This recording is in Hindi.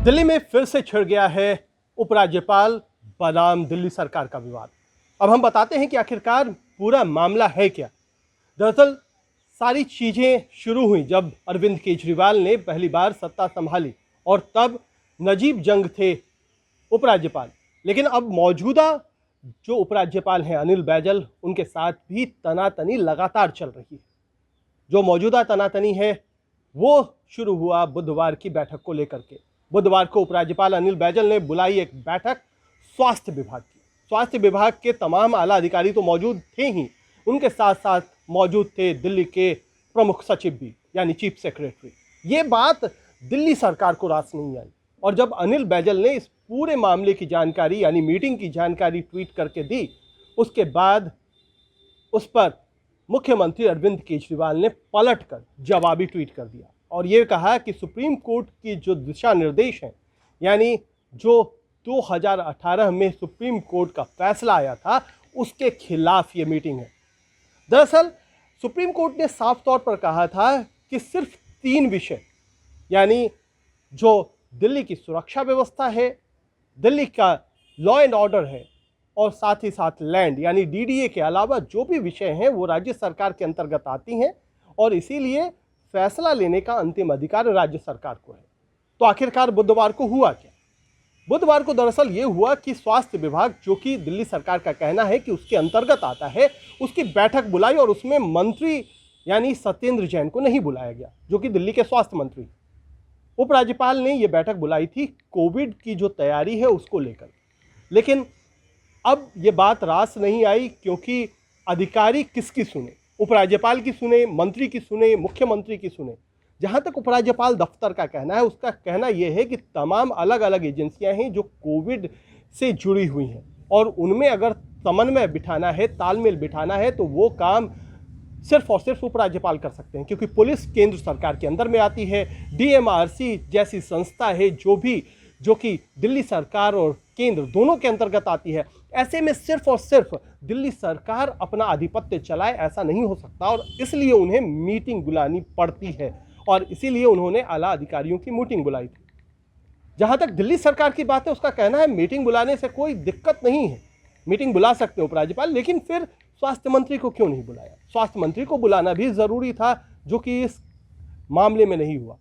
दिल्ली में फिर से छिड़ गया है उपराज्यपाल बनाम दिल्ली सरकार का विवाद। अब हम बताते हैं कि आखिरकार पूरा मामला है क्या। दरअसल सारी चीजें शुरू हुई जब अरविंद केजरीवाल ने पहली बार सत्ता संभाली और तब नजीब जंग थे उपराज्यपाल। लेकिन अब मौजूदा जो उपराज्यपाल हैं अनिल बैजल, उनके साथ भी तनातनी लगातार चल रही है। जो मौजूदा तनातनी है वो शुरू हुआ बुधवार की बैठक को लेकर के। बुधवार को उपराज्यपाल अनिल बैजल ने बुलाई एक बैठक स्वास्थ्य विभाग की। स्वास्थ्य विभाग के तमाम आला अधिकारी तो मौजूद थे ही, उनके साथ साथ मौजूद थे दिल्ली के प्रमुख सचिव भी, यानी चीफ सेक्रेटरी। ये बात दिल्ली सरकार को रास नहीं आई और जब अनिल बैजल ने इस पूरे मामले की जानकारी यानी मीटिंग की जानकारी ट्वीट करके दी, उसके बाद उस पर मुख्यमंत्री अरविंद केजरीवाल ने पलटकर जवाबी ट्वीट कर दिया और ये कहा कि सुप्रीम कोर्ट की जो दिशा निर्देश हैं, यानी जो 2018 में सुप्रीम कोर्ट का फैसला आया था, उसके खिलाफ ये मीटिंग है। दरअसल सुप्रीम कोर्ट ने साफ तौर पर कहा था कि सिर्फ 3 विषय, यानी जो दिल्ली की सुरक्षा व्यवस्था है, दिल्ली का लॉ एंड ऑर्डर है और साथ ही साथ लैंड यानी डीडीए के अलावा जो भी विषय हैं वो राज्य सरकार के अंतर्गत आती हैं और इसीलिए फैसला लेने का अंतिम अधिकार राज्य सरकार को है। तो आखिरकार बुधवार को हुआ क्या? बुधवार को दरअसल ये हुआ कि स्वास्थ्य विभाग, जो कि दिल्ली सरकार का कहना है कि उसके अंतर्गत आता है, उसकी बैठक बुलाई और उसमें मंत्री यानी सत्येंद्र जैन को नहीं बुलाया गया, जो कि दिल्ली के स्वास्थ्य मंत्री। उपराज्यपाल ने ये बैठक बुलाई थी कोविड की जो तैयारी है उसको लेकर। लेकिन अब ये बात रास नहीं आई क्योंकि अधिकारी किसकी सुने, उपराज्यपाल की सुने, मंत्री की सुने, मुख्यमंत्री की सुने। जहाँ तक उपराज्यपाल दफ्तर का कहना है, उसका कहना यह है कि तमाम अलग अलग एजेंसियां हैं जो कोविड से जुड़ी हुई हैं और उनमें अगर समन्वय बिठाना है, तालमेल बिठाना है, तो वो काम सिर्फ और सिर्फ उपराज्यपाल कर सकते हैं क्योंकि पुलिस केंद्र सरकार के अंदर में आती है। डीएमआरसी जैसी संस्था है जो कि दिल्ली सरकार और केंद्र दोनों के अंतर्गत आती है। ऐसे में सिर्फ और सिर्फ दिल्ली सरकार अपना आधिपत्य चलाए, ऐसा नहीं हो सकता और इसलिए उन्हें मीटिंग बुलानी पड़ती है और इसीलिए उन्होंने आला अधिकारियों की मीटिंग बुलाई थी। जहां तक दिल्ली सरकार की बात है, उसका कहना है मीटिंग बुलाने से कोई दिक्कत नहीं है, मीटिंग बुला सकते हैं उपराज्यपाल, लेकिन फिर स्वास्थ्य मंत्री को क्यों नहीं बुलाया? स्वास्थ्य मंत्री को बुलाना भी जरूरी था, जो कि इस मामले में नहीं हुआ।